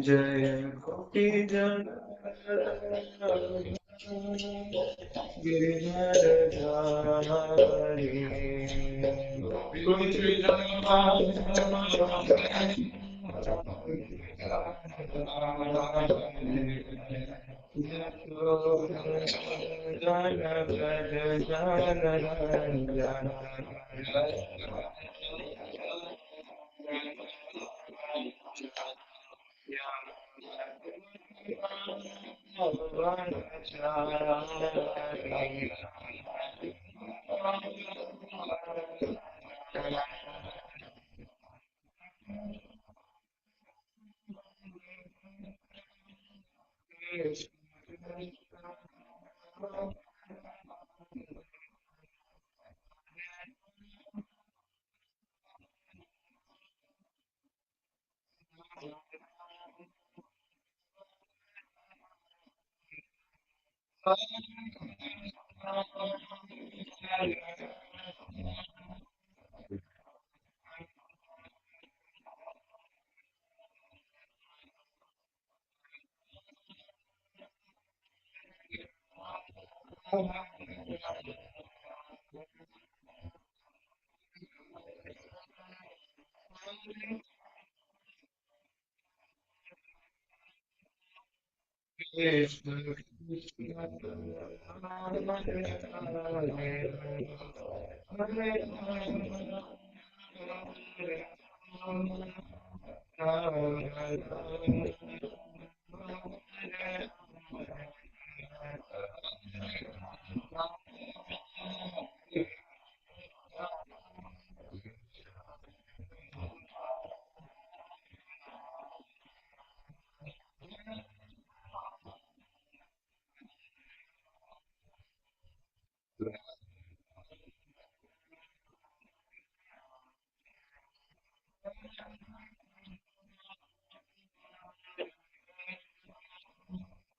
Jaya Koti Jaya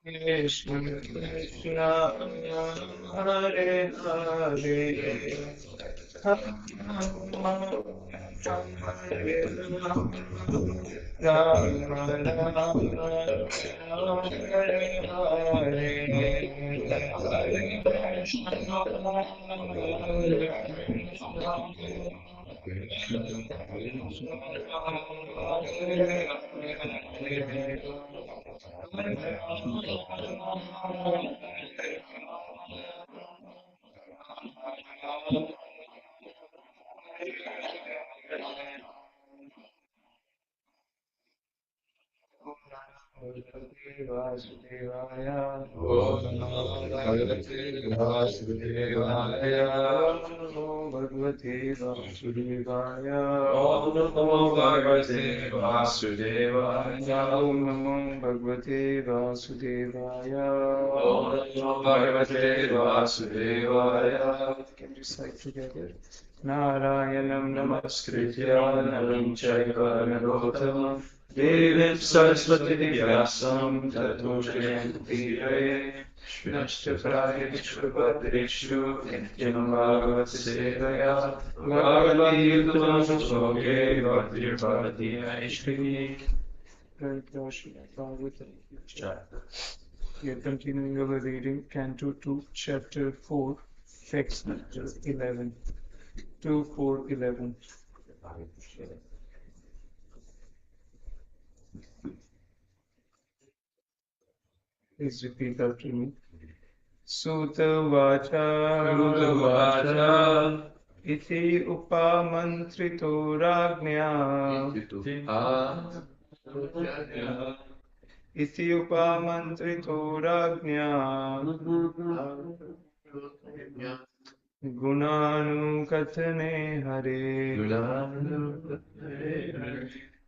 Krishna Krishna Hare Hare Hare Rama Rama Hare Hare Hare Krishna Hare Vasudevaya Om Namo Bhagavate Vasudevaya Om Namo Bhagavate Vasudevaya Om Namo Bhagavate Vasudevaya Om Namo Bhagavate Vasudevaya Om Namo Bhagavate Vasudevaya. Can you recite together? Narayanam Namaskritya Naram Chaiva Narottamam Devim Saraswati Vyasam Tato Jayanti Shrishta Prayeshva Bhadreshu Nityam Bhagavat Sevaya Bhagavati Yutam Shloke Bhaktir Bhagavati Aishkri. We are continuing our reading, Canto 2, Chapter 4, Text 11. 2, 4, 11. Please repeat after me. Sutta Vacha Iti Upamantrito Ragnya Iti Upamantrito Ragnya Gunanukatane Hare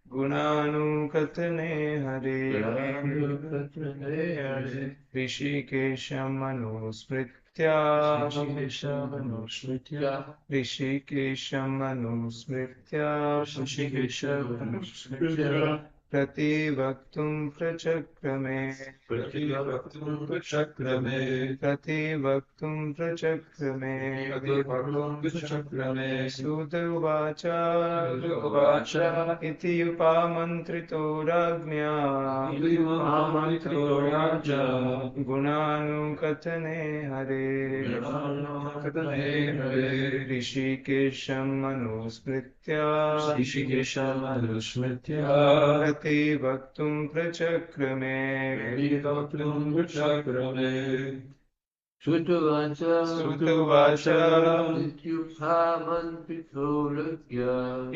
Gunanukatane Hare Rishikesham Manusmritya Rishikesham Manusmritya प्रतिवक्तुं प्रचक्रमे प्रतिवक्तुं प्रचक्रमे सूत उवाच इति उपामन्त्रितो राज्ञा गुणानुकथने हरे ऋषिकेशम् अनुस्मृत्य प्रतिवक्तुं प्रचक्रमे श्रुतुवाच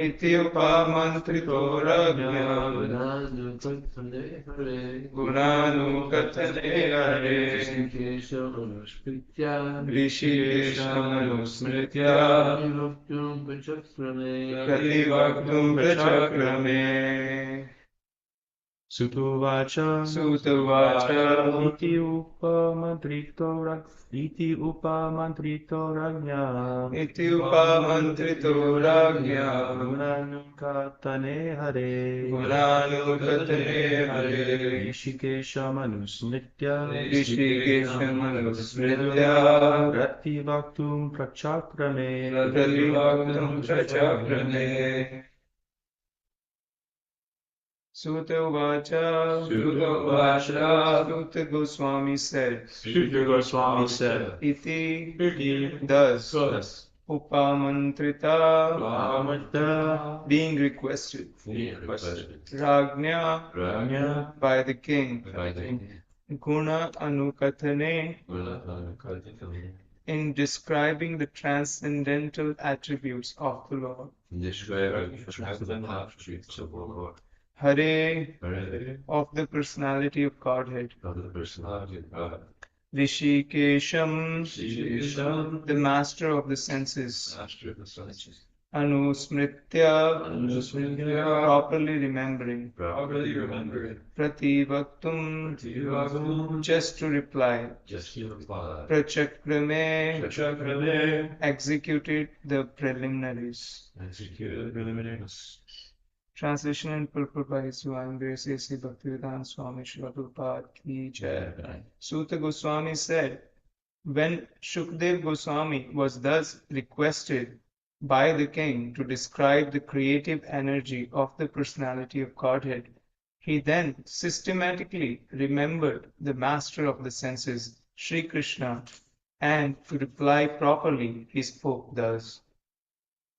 इत्युपमन्त्रितो राज्ञा गुणानुकथने हरे ऋषिकेशमनुस्मृत्य प्रतिवक्तुं प्रचक्रमे Sutuvacha iti upamantrito ragnya gunanukatane hare Rishikesham anusmritya prativaktum prachakrame Suta Uvacha Suta Goswami said Iti thus Upamantrita being requested Ragnya by the king Guna Anukathane in describing the transcendental attributes of the Lord. Hare of the personality of Godhead. Rishikesham, the master of the senses. Anusmritya, properly remembering. Prativaktum, just to reply. Prachakrame, executed the preliminaries. Translation and purport by His Divine Grace A.C. Bhaktivedanta Swami Srila Prabhupada Ki Jai. Suta Goswami said, when Shukdev Goswami was thus requested by the king to describe the creative energy of the personality of Godhead, he then systematically remembered the master of the senses, Sri Krishna, and to reply properly, he spoke thus.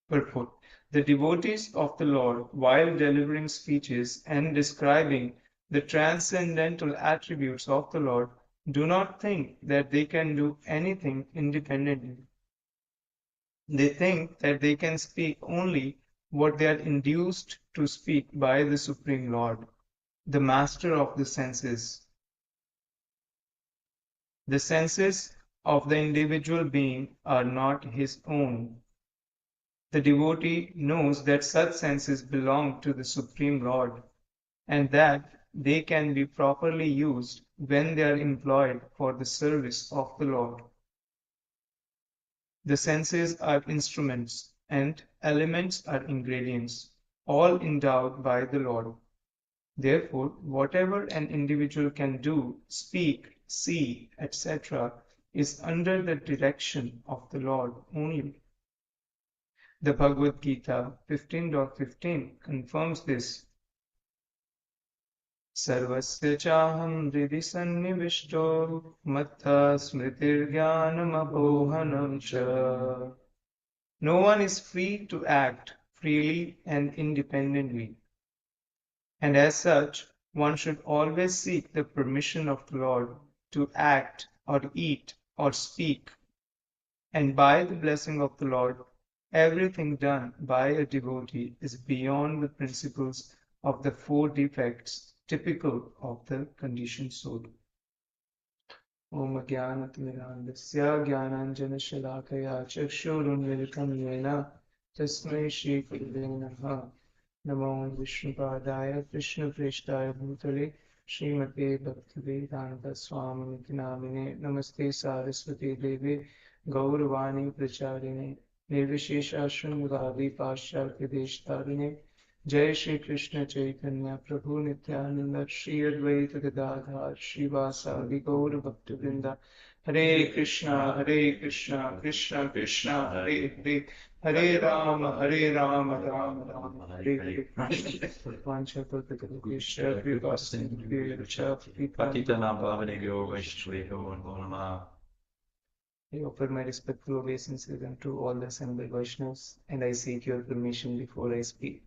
Purport. The devotees of the Lord, while delivering speeches and describing the transcendental attributes of the Lord, do not think that they can do anything independently. They think that they can speak only what they are induced to speak by the Supreme Lord, the Master of the senses. The senses of the individual being are not his own. The devotee knows that such senses belong to the Supreme Lord and that they can be properly used when they are employed for the service of the Lord. The senses are instruments and elements are ingredients, all endowed by the Lord. Therefore, whatever an individual can do, speak, see, etc., is under the direction of the Lord only. The Bhagavad Gita 15.15 confirms this. Sarvasya chaham hridhi sannivishto mattha smritirjnanamapohanam cha. No one is free to act freely and independently. And as such, one should always seek the permission of the Lord to act or eat or speak. And by the blessing of the Lord, everything done by a devotee is beyond the principles of the four defects typical of the conditioned soul. Om Jnanatimirandasya Jnananjana Shalakaya Chakshurunmilitam Yena Tasmai Shri Gurave Namaha. Namo Vishnupadaya Krishna Preshtaya Bhutale Srimate Bhaktivedanta Swami Namine Namaste Saraswati Devi Gauravani Pracharine Nirvishesha Shringvadi Pascharya Deshtarine Jai Shri Krishna Chaitanya Prabhu Nityananda Shri Advaita Gadadhar Srivasadi Gaur Bhaktivinoda Hare Krishna Krishna Krishna Hare Hare Hare Rama Rama Rama Hare Hare Vanchakalpatarubhishya Kripasindhubhyo Patitanam Pavanebhyo Vaishnavebhyo Namo Namah. I offer my respectful obeisances unto all the assembled Vaishnavas, and I seek your permission before I speak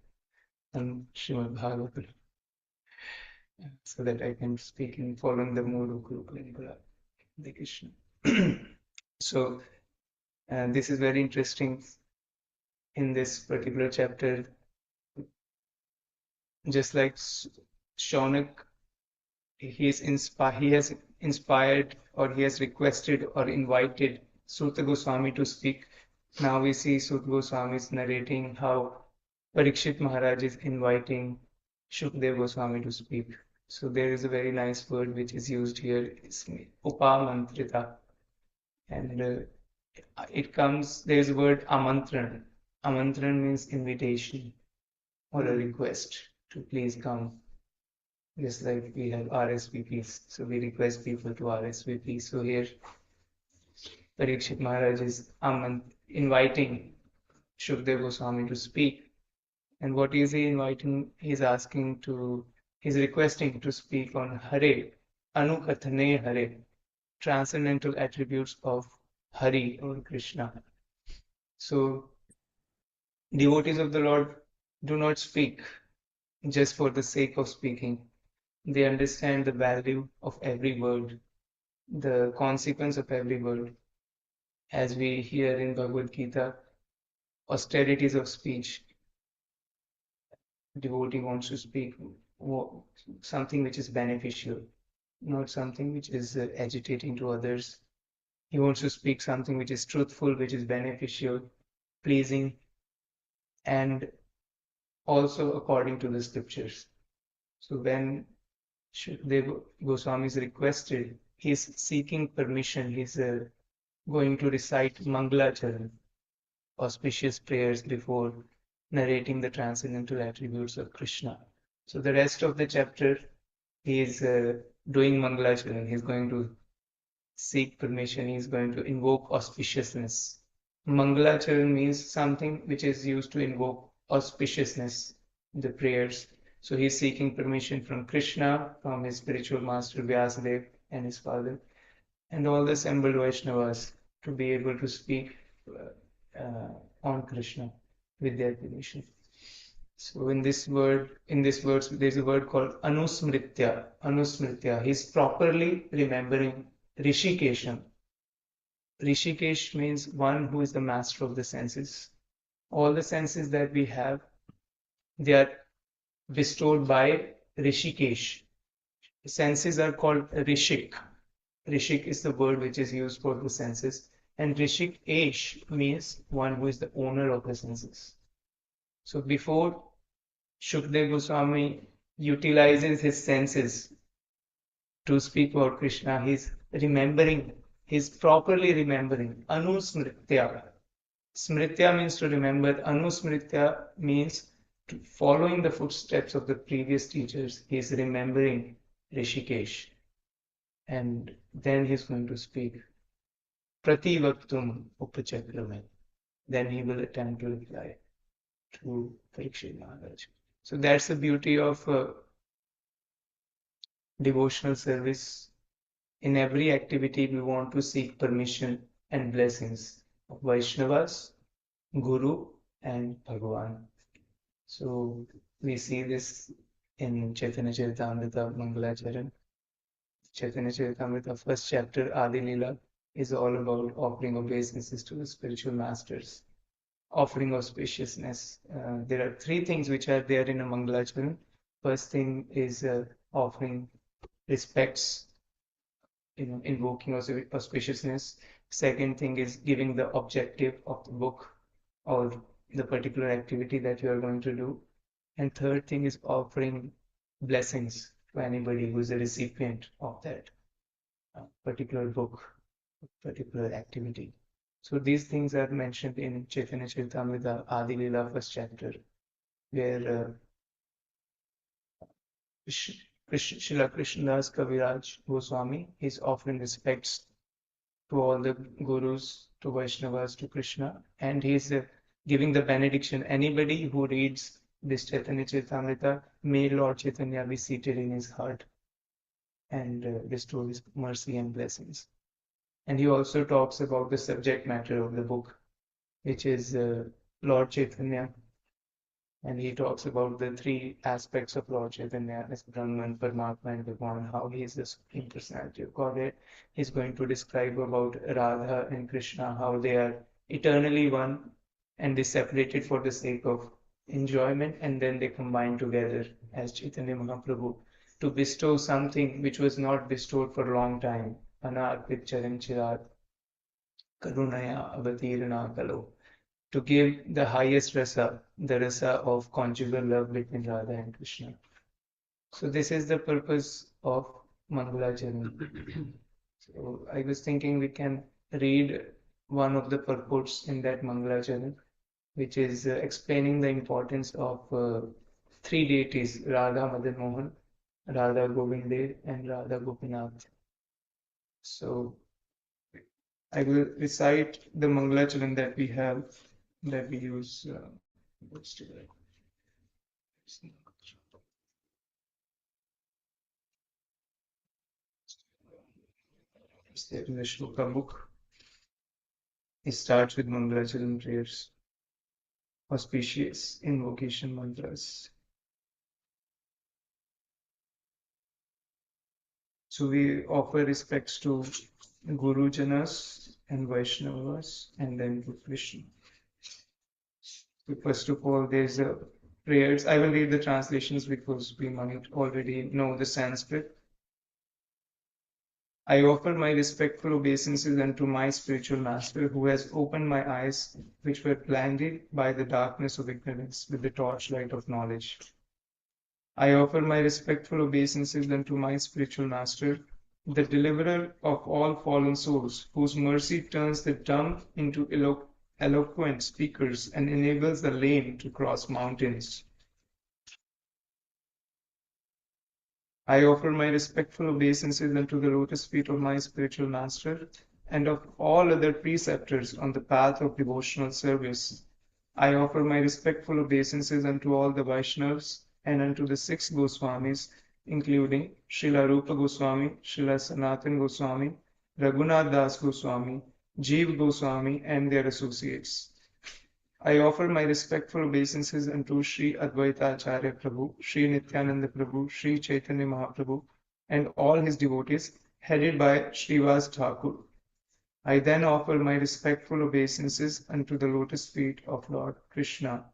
on Srimad Bhagavatam, so that I can speak in following the mode of Guru Parampara, Hare Krishna. So, this is very interesting. In this particular chapter, just like Shaunak, he has inspired, or he has requested or invited Suta Goswami to speak. Now we see Suta Goswami is narrating how Parikshit Maharaj is inviting Shukdev Goswami to speak. So there is a very nice word which is used here, it's upamantrita, and there is a word amantran. Amantran means invitation or a request to please come. Just like we have RSVPs, so we request people to RSVP. So here Parikshit Maharaj is inviting Shukdev Goswami to speak. And what is he inviting? He's requesting to speak on Hare, Anukathane Hare, transcendental attributes of Hari or Krishna. So devotees of the Lord do not speak just for the sake of speaking. They understand the value of every word, the consequence of every word. As we hear in Bhagavad Gita, austerities of speech. Devotee wants to speak something which is beneficial, not something which is agitating to others. He wants to speak something which is truthful, which is beneficial, pleasing, and also according to the scriptures. So when Shukdev Goswami is requested, he is seeking permission. He is going to recite Mangalacharan, auspicious prayers before narrating the transcendental attributes of Krishna. So the rest of the chapter, he is doing Mangalacharan. He is going to seek permission. He is going to invoke auspiciousness. Mangalacharan means something which is used to invoke auspiciousness in the prayers. So he is seeking permission from Krishna, from his spiritual master Vyasadeva and his father, and all the assembled Vaishnavas to be able to speak on Krishna with their permission. So in this verse, there's a word called Anusmritya. Anusmritya. He's properly remembering Rishikesham. Rishikesh means one who is the master of the senses. All the senses that we have, they are bestowed by Rishikesh. Senses are called Rishik. Rishik is the word which is used for the senses. And Rishikesh means one who is the owner of the senses. So before Shukdev Goswami utilizes his senses to speak about Krishna, he's properly remembering. Anusmritya. Smritya means to remember. Anusmritya means following the footsteps of the previous teachers. He's remembering Rishikesh. And then he's going to speak. Prativaktum upachakrame. Then he will attempt to reply to Parikshit Maharaj. So that's the beauty of devotional service. In every activity, we want to seek permission and blessings of Vaishnavas, Guru, and Bhagavan. So we see this in Chaitanya Charitamrita Mangalacharan. Chaitanya Charitamrita, first chapter, Adi Lila, is all about offering obeisances to the spiritual masters, offering auspiciousness. There are three things which are there in a Mangalacharan. First thing is offering respects, invoking auspiciousness. Second thing is giving the objective of the book or the particular activity that you are going to do. And third thing is offering blessings to anybody who is a recipient of that particular book, particular activity. So these things are mentioned in Chaitanya Charitamrita Adi Lila first chapter, where Srila Krishnadas Kaviraj Goswami is offering respects to all the gurus, to Vaishnavas, to Krishna, and he is giving the benediction. Anybody who reads this Chaitanya Charitamrita, may Lord Chaitanya be seated in his heart and bestow his mercy and blessings. And he also talks about the subject matter of the book, which is Lord Chaitanya. And he talks about the three aspects of Lord Chaitanya as Brahman, Paramatma, and Bhagwan, how he is the Supreme Personality of Godhead. He's going to describe about Radha and Krishna, how they are eternally one and they separated for the sake of enjoyment, and then they combine together as Chaitanya Mahaprabhu to bestow something which was not bestowed for a long time. Anarpit Charan Chirad Karunaya Avatirana Kalo, to give the highest rasa, the rasa of conjugal love between Radha and Krishna. So this is the purpose of Mangalacharan. So I was thinking we can read one of the purports in that Mangalacharan, which is explaining the importance of three deities, Radha Madan Mohan, Radha Govinde, and Radha Gopinath. So I will recite the Mangalacharan that we have, that we use. What's today? In the Shloka book, it starts with Mangalacharan prayers, auspicious invocation mantras. So we offer respects to Guru Janas and Vaishnavas, and then to Krishna. So first of all, there's a prayers. I will read the translations because we might already know the Sanskrit. I offer my respectful obeisances unto my spiritual master, who has opened my eyes, which were blinded by the darkness of ignorance, with the torchlight of knowledge. I offer my respectful obeisances unto my spiritual master, the deliverer of all fallen souls, whose mercy turns the dumb into eloquent speakers and enables the lame to cross mountains. I offer my respectful obeisances unto the lotus feet of my spiritual master and of all other preceptors on the path of devotional service. I offer my respectful obeisances unto all the Vaishnavas and unto the six Goswamis, including Srila Rupa Goswami, Srila Sanatan Goswami, Raghunath Das Goswami, Jeev Goswami, and their associates. I offer my respectful obeisances unto Sri Advaita Acharya Prabhu, Sri Nityananda Prabhu, Sri Chaitanya Mahaprabhu, and all his devotees, headed by Srivas Thakur. I then offer my respectful obeisances unto the lotus feet of Lord Krishna,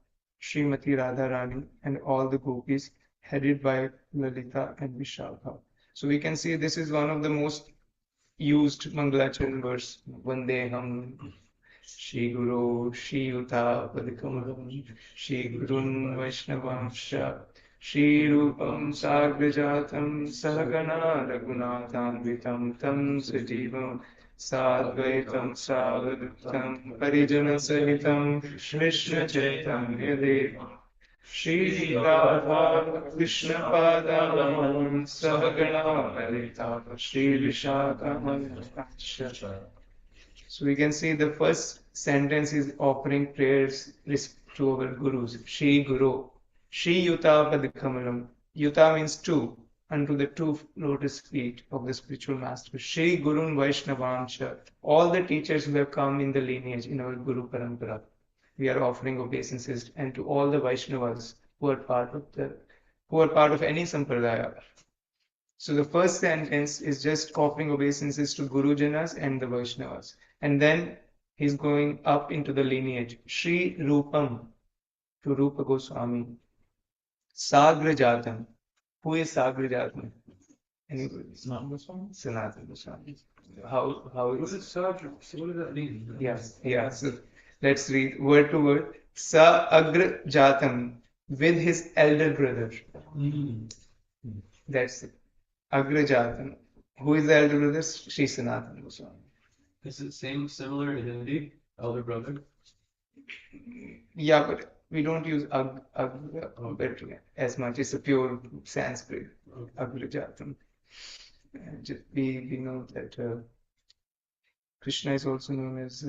Srimati Radharani, and all the gopis, headed by Lalita and Vishakha. So we can see this is one of the most used Mangalacharan verse, Vandeham Shri Guru, Shri Yuta Padikamalam, Shri Gurun Vaishnavamsha, Shri Rupam Sagrajatam, Sahagana Raghunathanvitam, Tam Sajivam, Sadvaitam Savadutam, Parijana Sahitam, Krishna Chaitanya Devam, Shri Radha Krishna Padam, Sahagana Lalita, Shri Vishakha. So we can see the first sentence is offering prayers to our gurus. Shri Guru. Shri Yuta Padikamalam. Yuta means two, unto the two lotus feet of the spiritual master. Shri Gurun Vaishnavamsha. All the teachers who have come in the lineage in our Guru Parampara. We are offering obeisances, and to all the Vaishnavas who are part of any sampradaya. So the first sentence is just offering obeisances to Guru Janas and the Vaishnavas. And then he's going up into the lineage. Sri Rupam to Rupa Goswami. Sagra Jatam. Who is Sagra Jatam? Anybody? Sanatana Goswami. How is it? Sagra? So what does that mean? Yeah. So let's read word to word. Sa Agra Jatam, with his elder brother. That's it. Agrajatam. Who is the elder brother? Sri Sanatana Goswami. Is it similar in Hindi? Elder brother? Yeah, but we don't use agra but as much. It's a pure Sanskrit, agrajatam. And we know that Krishna is also known as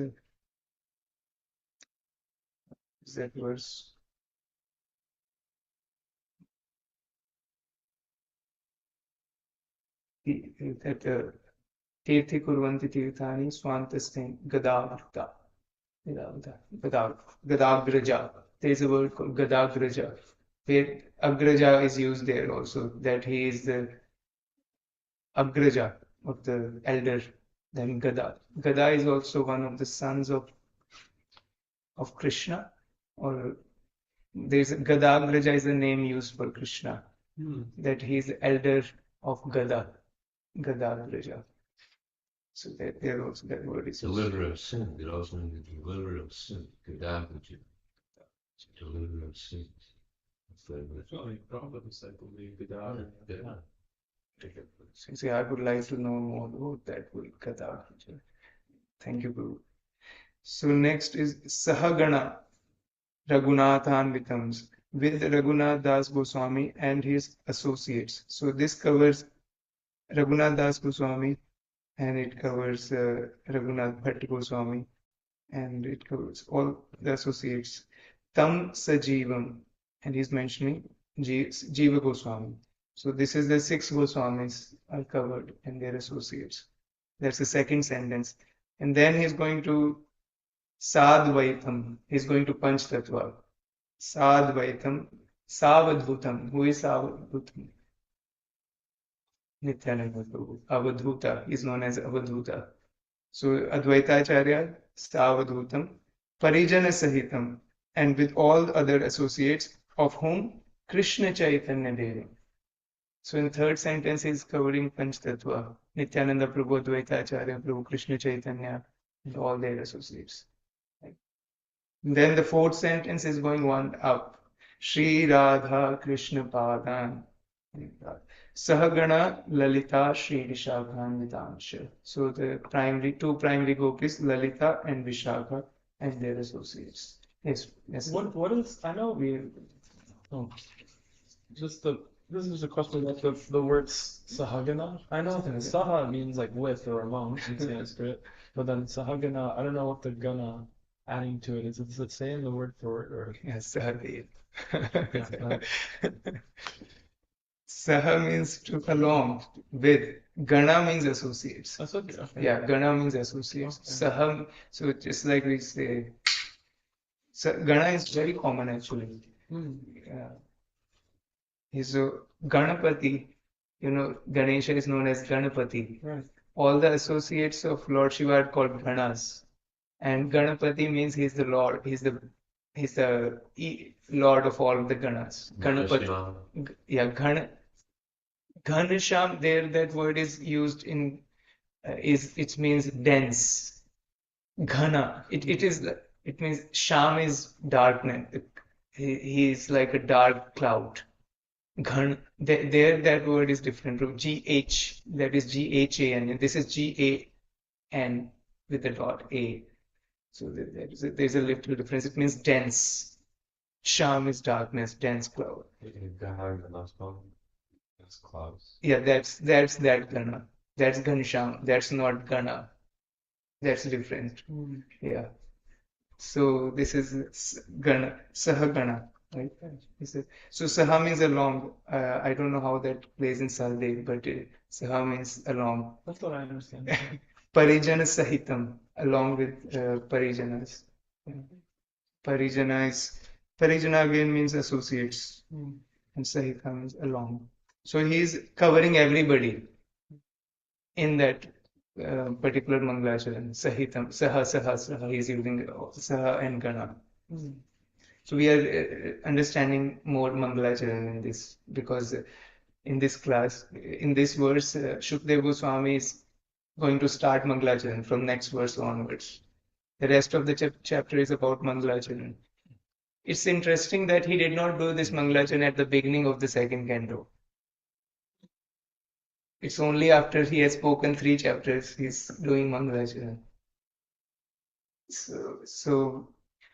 is that verse. That Tirthi kurvanti tirthani swantastin gadavruta. Gadagraja. There is a word called Gadagraja. Where Agraja is used there also, that he is the Agraja of the elder than Gada. Gada is also one of the sons of Krishna, or there's Gadagraja is the name used for Krishna, that he is the elder of Gada, Gadagraja. So there also that word is Deliverer of sin. It also means deliverer of sin. Gadavaja. Deliverer of sin. So many problems, I believe, without See, I would like to know more about that word Gadagraja. Thank you, Guru. So next is Sahagana Raghunathanvitams with Raghunath Das Goswami and his associates. So this covers Raghunath Das Goswami and it covers Raghunath Bhatt Goswami and it covers all the associates. Tam Sajivam, and he's mentioning Jiva Goswami. So this is the 6 Goswamis are covered and their associates. That's the second sentence. And then he's going to Sadvaitam. He's going to Panch Tattva. Sadvaitam. Savadhutam. Who is Savadhutam? Nityananda Prabhu. Avadhuta is known as Avadhuta. So Advaitacharya, Savadhutam. Parijana Sahitam. And with all other associates of whom Krishna Chaitanya Devi. So in third sentence is covering Panch Tattva. Nityananda Prabhu, Advaitacharya Prabhu, Krishna Chaitanya, and all their associates. Then the fourth sentence is going one up. Shri Radha Krishna Padan. Sahagana Lalita Shri Vishakhanvitansha. So the two primary gopis, Lalita and Vishakha, and their associates. Yes. What is, I know we, this is a question about the word Sahagana. I know Saha means like with or among in Sanskrit, but then Sahagana, I don't know what the gana adding to it is. Does it say in the word for it or? Yes, Sahadev. Saha means to along with. Gana means associates. That's okay. Yeah, Gana means associates. Okay. Saha, so just like we say, Gana is very common actually. So Ganapati, Ganesha is known as Ganapati. Right. All the associates of Lord Shiva are called Ganas. And Ganapati means he's the Lord. He's the Lord of all the Ganas. Ganapati. Yeah, Ghanasham, there that word is used in it means dense. Ghana. It means Sham is darkness. He is like a dark cloud. Ghan, there that word is different from GH, that is GHAN, and this is GAN with the dot A. So there's a little difference. It means dense. Sham is darkness, dense cloud. That's clouds. Yeah, that's that Gana. That's Ghansham. That's not Gana. That's different. Yeah. So this is Gana, Sahagana. Right? So Saha means along. I don't know how that plays in Saldev, but Saha means along. That's what I understand. Parijana Sahitam, along with Parijanas. Parijana again means associates, and Sahita means along. So he's covering everybody in that particular Mangalacharan. Sahitam, Saha, he's using Saha and Gana. So we are understanding more Mangalacharan in this, because in this class, in this verse, Shukdev Goswami is going to start Mangalacharan from next verse onwards. The rest of the chapter is about Mangalacharan. It's interesting that he did not do this Mangalacharan at the beginning of the second canto. It's only after he has spoken 3 chapters he's doing Mangalacharan. So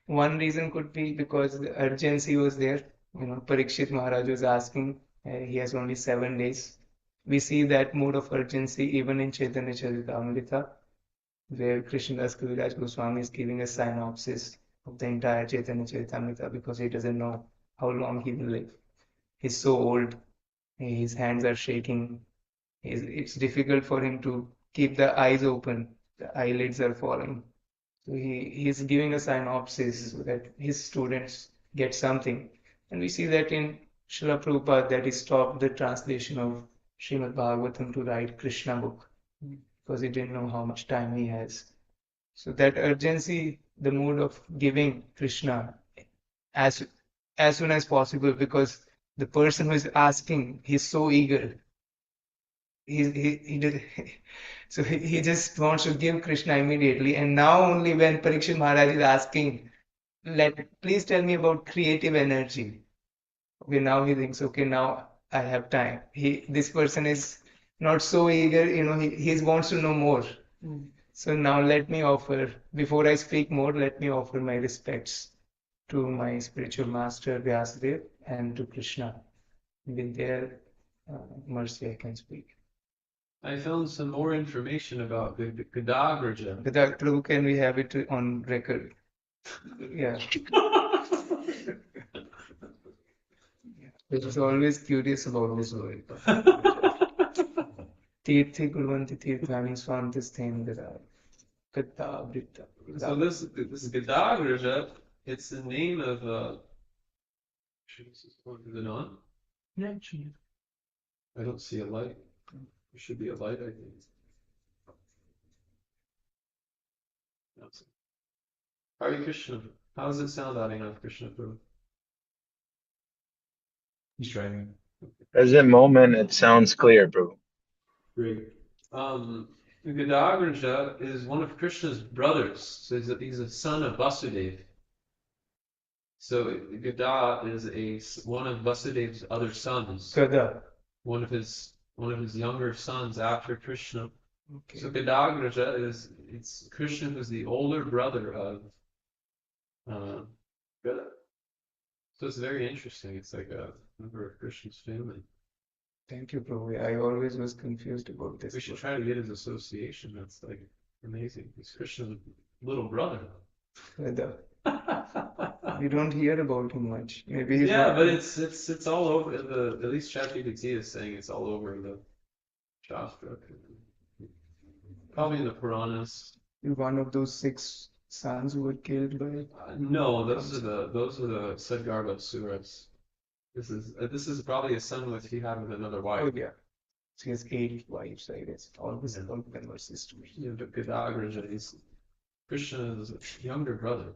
One reason could be because the urgency was there. Parikshit Maharaj was asking, he has only 7 days. We see that mood of urgency even in Chaitanya Charitamrita, where Krishnadas Kaviraj Goswami is giving a synopsis of the entire Chaitanya Charitamrita because he doesn't know how long he will live. He's so old, his hands are shaking. It's difficult for him to keep the eyes open. The eyelids are falling. So he's giving a synopsis so that his students get something. And we see that in Srila Prabhupada that he stopped the translation of Srimad Bhagavatam to write Krishna book because he didn't know how much time he has. So that urgency, the mood of giving Krishna as as soon as possible because the person who is asking, he's so eager. He did so he just wants to give Krishna immediately. And now only when Parikshit Maharaj is asking, please tell me about creative energy. Okay, now he thinks, okay, now I have time. This person is not so eager, he wants to know more. So now let me offer, before I speak more, let me offer my respects to my spiritual master Vyasadeva and to Krishna. With their mercy, I can speak. I found some more information about Gadagraja. Prabhu, can we have it on record? Yeah. I was always curious about this word. Tirthi Gurvanti Tirthani Swantisthendra Gadavrita. So this Gadagraja, it's the name of is it on? Yeah, sure. I don't see a light. There should be a light, I think. Hare Krishna. How does it sound adding on Krishna Prabhu? He's driving. Present moment, it sounds clear, bro. Great. Gadagraja is one of Krishna's brothers. So he's a son of Vasudeva. So Gada is one of Vasudev's other sons. Gada. One of his younger sons after Krishna. Okay. So Gadagraja it's Krishna who's the older brother of Gada. So it's very interesting. It's like a member of Krishna's family. Thank you, Prabhu. I always was confused about this. We should try to get his association. That's like amazing. He's Krishna's little brother. Gada. We don't hear about him much. Maybe he's Yeah, not. but it's all over at least ChatGPT is saying it's all over the Shastra. Probably in the Puranas. One of those 6 sons who were killed by. No, those are the Sadgarbha Suras. This is probably a son he had with another wife. Oh yeah. So he has 8 wives, I guess. All of them were sisters. Yeah, but Gadagraja is Krishna's younger brother.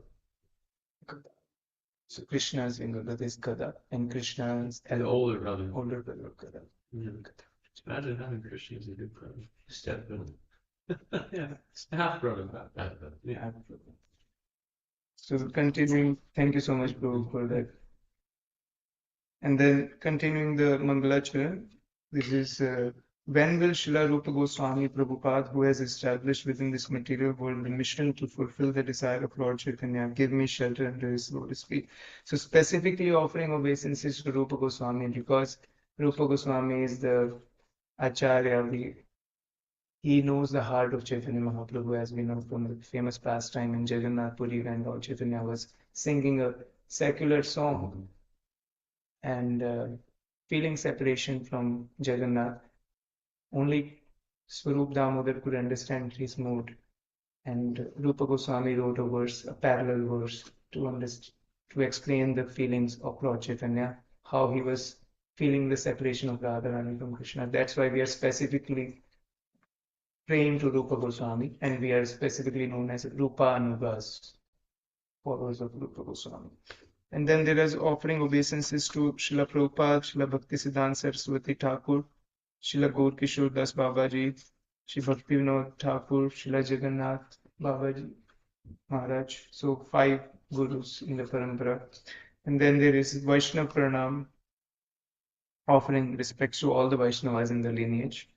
So Krishna's younger brother is Gada, and Krishna's The older brother. older brother Gada. Yeah. Imagine having Krishna as a good brother. Step brother. Yeah, half brother. Yeah. So continuing, thank you so much, Prabhu, for that. And then continuing the Mangalacharan, this is when will Srila Rupa Goswami Prabhupada, who has established within this material world the mission to fulfill the desire of Lord Chaitanya, give me shelter under his lotus feet? So specifically offering obeisances to Rupa Goswami because Rupa Goswami is the Acharya. He knows the heart of Chaitanya Mahaprabhu, as we know from the famous pastime in Jagannath Puri when Lord Chaitanya was singing a secular song and feeling separation from Jagannath. Only Swarup Damodar could understand his mood, and Rupa Goswami wrote a parallel verse to explain the feelings of Lord Chaitanya, how he was feeling the separation of Radharani from Krishna. That's why we are specifically praying to Rupa Goswami, and we are specifically known as Rupa Anugas, followers of Rupa Goswami. And then there is offering obeisances to Srila Prabhupada, Srila Bhaktisiddhanta Saraswati Thakur, Srila Gaur Kishore Das Babaji, Sri Bhakti Vinod Thakur, Srila Jagannath Babaji Maharaj. So 5 gurus in the parampara. And then there is Vaishnava Pranam, offering respects to all the Vaishnavas in the lineage.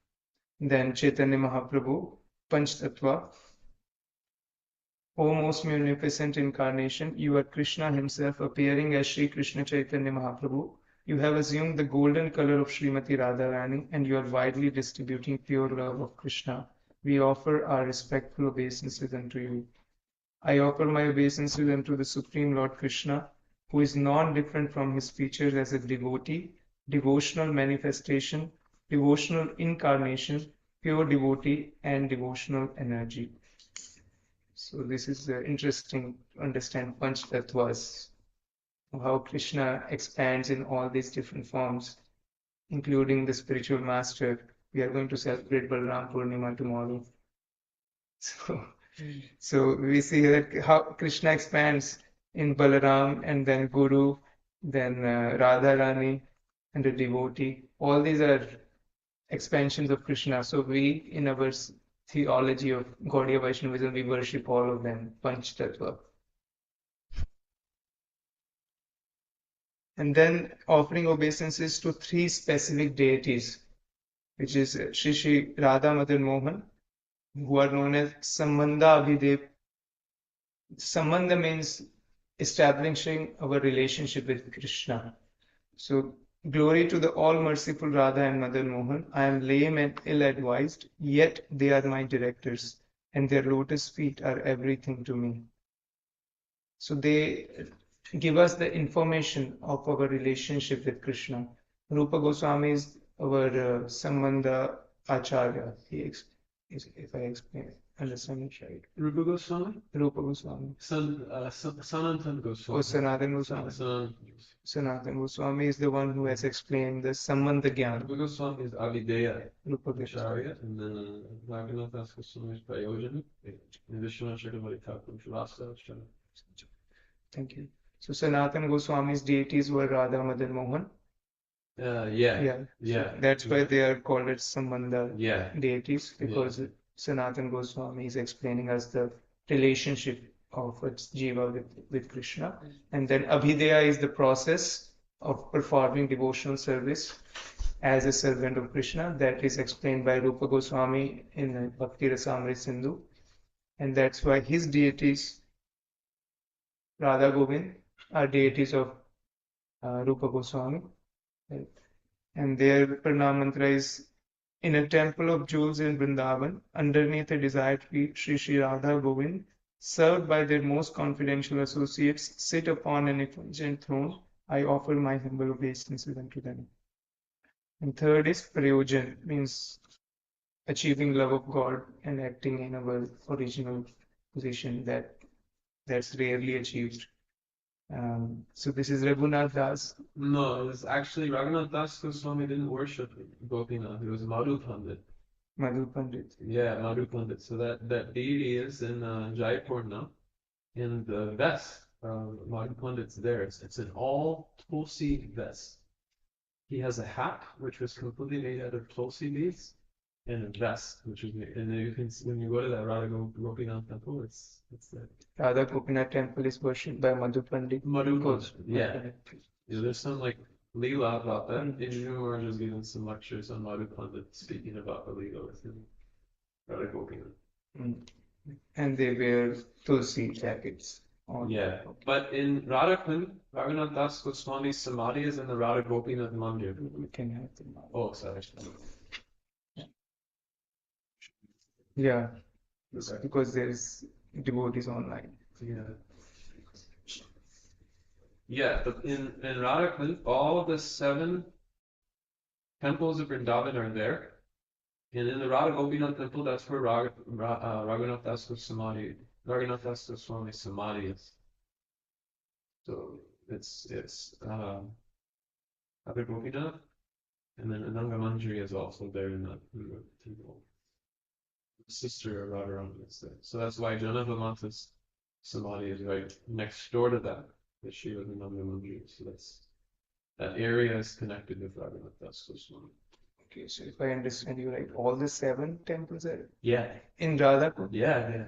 Then Chaitanya Mahaprabhu, Panch Tattva, O most munificent incarnation, you are Krishna himself appearing as Sri Krishna Chaitanya Mahaprabhu. You have assumed the golden color of Srimati Radharani and you are widely distributing pure love of Krishna. We offer our respectful obeisances unto you. I offer my obeisances unto the Supreme Lord Krishna, who is non-different from his features as a devotee, devotional manifestation, devotional incarnation, pure devotee, and devotional energy. So this is interesting to understand Panch Tattvas, how Krishna expands in all these different forms, including the spiritual master. We are going to celebrate Balaram Purnima tomorrow. So we see that how Krishna expands in Balaram and then Guru, then Radharani and the devotee. All these are expansions of Krishna. So we, in our theology of Gaudiya Vaishnavism, we worship all of them, Panch Tattva. And then offering obeisances to three specific deities, which is Shri Shri Radha Madan Mohan, who are known as Sambandha Abhidev. Sambandha means establishing our relationship with Krishna. So, glory to the all-merciful Radha and Madan Mohan. I am lame and ill-advised, yet they are my directors, and their lotus feet are everything to me. So they give us the information of our relationship with Krishna. Rupa Goswami is our Sambandha Acharya. If I understand it right. Rupa Goswami? Rupa Goswami. Sanatan Goswami. Oh, Sanatan Goswami. Sanatan Goswami is the one who has explained the Sambandha Gyan. Rupa Goswami is Avideya Rupa Goswami. Acharya, and then Raghunath Das Goswami is Prayojana, and Vishwanath Chakravarti Thakur is Rasa Acharya. Thank you. So Sanatan Goswami's deities were Radha Madan Mohan. Yeah. So that's why they are called as Sambandha Yeah. deities, because Sanatan Goswami is explaining us the relationship of its jiva with Krishna. And then Abhideya is the process of performing devotional service as a servant of Krishna. That is explained by Rupa Goswami in Bhakti Rasamrita Sindhu. And that's why his deities, Radha Govind, are deities of Rupa Goswami. And their pranam mantra is, in a temple of jewels in Vrindavan, underneath a desired tree, Sri Sri Radha Govind, served by their most confidential associates, sit upon an effulgent throne. I offer my humble obeisances unto them. And third is Prayojan, means achieving love of God and acting in our original position that's rarely achieved. So this is Raghunath Das. No, it's actually Raghunath Das Goswami didn't worship Gopinath. It was Madhu Pandit. Madhu Pandit. Yeah, Madhu Pandit. So that deity is in Jaipur now, in the vest. Madhu Pandit's there. It's an all Tulsi vest. He has a hat which was completely made out of Tulsi beads, and a vest which is made. And you can when you go to that Radha Gopinath temple, it's there. Radha Gopinath temple is worshipped by Madhu Pandit. Madhu Pandit. Yeah. There's some like Leela about that. Indian Maharaj is giving some lectures on Madhu Pandit, speaking about the Leela with him. Radha Gopinath. And they wear Tulsi jackets. Yeah, but in Radhakund, Raghunath Das Goswami's Samadhi is in the Radha Gopinath Mandir. We can have them. Oh, sorry. Yeah, because there's devotees online. Yeah, but in Radhakund, all of the 7 temples of Vrindavan are there. And in the Radha Gopinath temple, that's where Raghunath Das Goswami's Samadhi is. So it's Radha Gopinath, and then Ananga Manjari is also there in the temple. The sister of Radharani is there. So that's why Janavamata's Samadhi is right next door to that she was in Ananga Manjari. So that area is connected with Raghunath Das Goswami. Okay, so if I understand you right, all the 7 temples are in Radhakund? Yeah.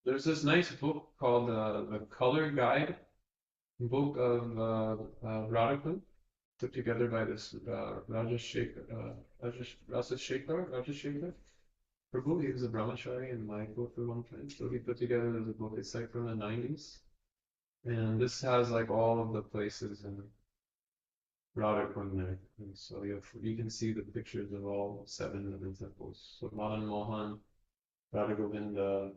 There's this nice book called The Color Guide, book of Radhakund, put together by this Rajashekar. Prabhu, he was a brahmachari in Mayapur for one time, so he put together the book. It's like from the 90s, and this has like all of the places in Radhakund there. And so you can see the pictures of all 7 of the temples. So Madan Mohan, Radha Govinda,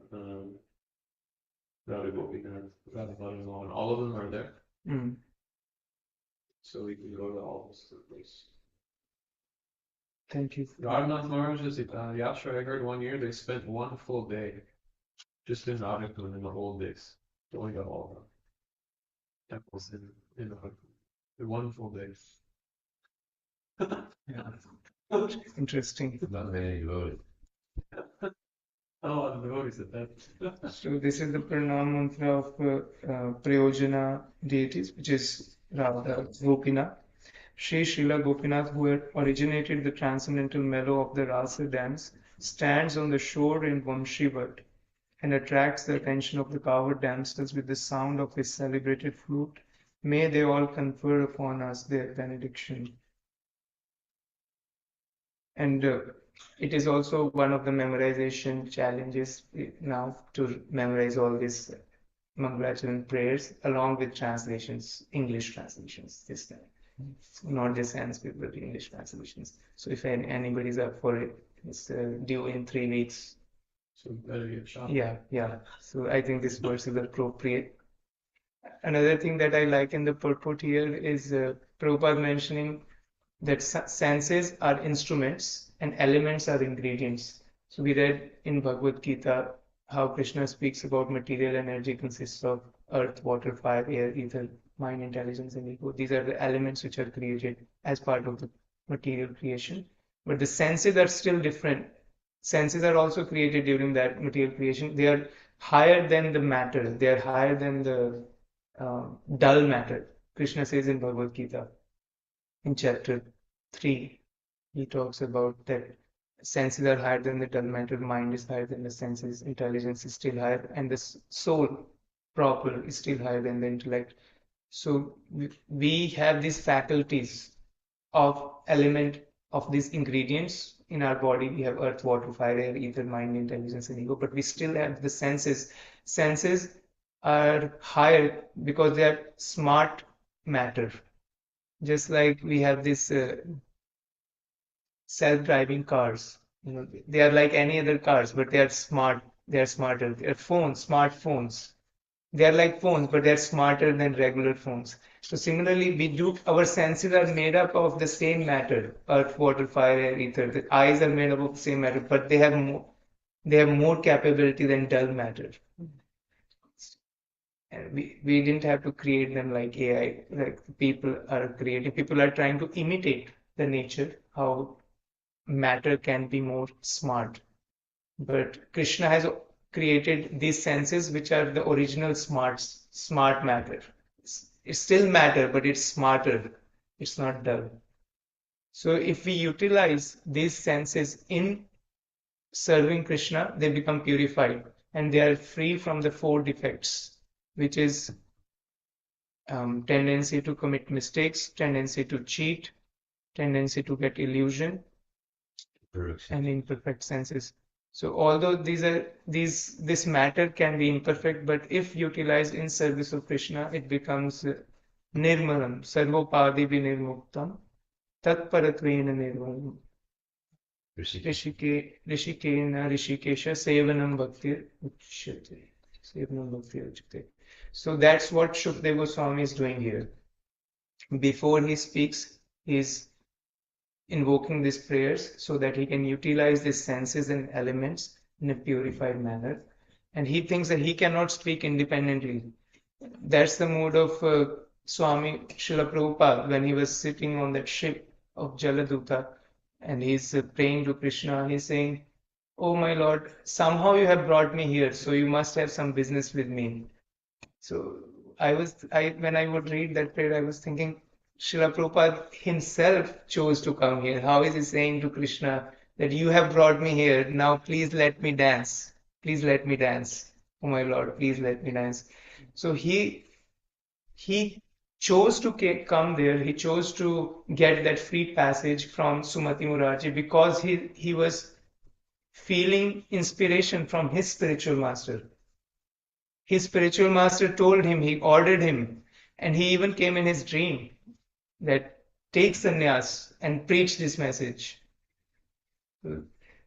Radha Gopinath, Radha Madan Mohan, all of them are there. Mm. So we can go to all those places. Thank you. Radhanath Maharaj's Yatra, I heard one year they spent one full day just in Radhakund in the old days, going to all the temples in Radhakund. One full day. Yeah. Interesting. Not many devotees. Oh, devotees at that. So this is the pranam mantra of Prayojana deities, which is Radha Gopinath. Sri Srila Gopinath, who had originated the transcendental mellow of the Rasa dance, stands on the shore in Vamshivat and attracts the attention of the cowherd dancers with the sound of his celebrated flute. May they all confer upon us their benediction. And it is also one of the memorization challenges now to memorize all these Mangalacharan prayers along with translations, English translations this time. Not just Sanskrit, but English translations. So if anybody's up for it, it's due in 3 weeks. So better get shot. Yeah. So I think this verse is appropriate. Another thing that I like in the purport here is Prabhupada mentioning that senses are instruments and elements are ingredients. So we read in Bhagavad Gita how Krishna speaks about material energy consists of earth, water, fire, air, ether, mind, intelligence, and ego. These are the elements which are created as part of the material creation. But the senses are still different. Senses are also created during that material creation. They are higher than the matter. They are higher than the dull matter. Krishna says in Bhagavad Gita, in chapter 3, he talks about that senses are higher than the dull matter, mind is higher than the senses, intelligence is still higher, and the soul proper is still higher than the intellect. So we have these faculties of element of these ingredients in our body. We have earth, water, fire, air, ether, mind, intelligence, and ego, but we still have the senses. Senses are higher because they are smart matter. Just like we have this self-driving cars, they are like any other cars, but they are smart. They are smarter. They are phones, smartphones. They are like phones, but they are smarter than regular phones. So similarly, our senses are made up of the same matter: earth, water, fire, air, ether. The eyes are made up of the same matter, but they have more capability than dull matter. And we didn't have to create them like AI, like people are creating. People are trying to imitate the nature, how matter can be more smart. But Krishna has created these senses which are the original smart matter. It's still matter, but it's smarter. It's not dull. So if we utilize these senses in serving Krishna, they become purified and they are free from the 4 defects, which is tendency to commit mistakes, tendency to cheat, tendency to get illusion, and imperfect senses. So although this matter can be imperfect, but if utilized in service of Krishna, it becomes nirmalam, sarvopadi vinirmuktam, tatparatvena nirmalam. Rishikena rishikesha sevanam bhaktir uchyate. Sevanam bhaktir uchyate. So that's what Shukdev Goswami is doing here. Before he speaks, he's invoking these prayers so that he can utilize these senses and elements in a purified manner. And he thinks that he cannot speak independently. That's the mood of Swami Srila Prabhupada when he was sitting on that ship of Jaladuta and he's praying to Krishna. He's saying, "Oh my Lord, somehow you have brought me here, so you must have some business with me." So when I would read that prayer, I was thinking, Srila Prabhupada himself chose to come here. How is he saying to Krishna that you have brought me here, now please let me dance. Please let me dance. Oh my Lord, please let me dance. So he chose to come there. He chose to get that free passage from Sumati Murarji because he was feeling inspiration from his spiritual master. His spiritual master told him, he ordered him, and he even came in his dream that take sannyas and preach this message.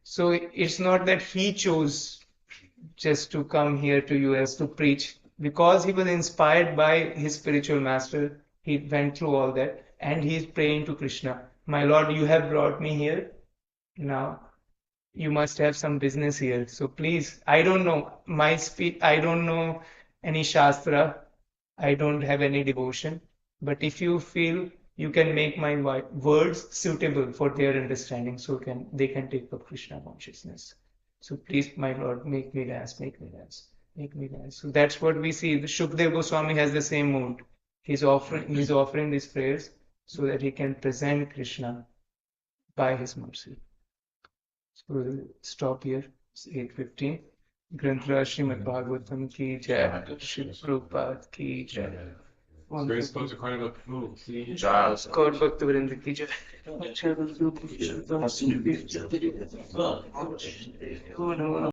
So it's not that he chose just to come here to US to preach. Because he was inspired by his spiritual master, he went through all that and he is praying to Krishna. My Lord, you have brought me here. Now you must have some business here. So please, I don't know I don't know any Shastra. I don't have any devotion. But if you feel you can make my words suitable for their understanding, so they can take up Krishna consciousness. So please, my Lord, make me dance, make me dance, make me dance. So that's what we see. The Shukdev Goswami has the same mood. He's offering these prayers so that he can present Krishna by his mercy. So we'll stop here. It's 8:15. Granthra Srimad Bhagavatam ki jai. Srila Prabhupada ki jai. Grace Kautukarnava. Gaur Bhaktivinoda ki jai.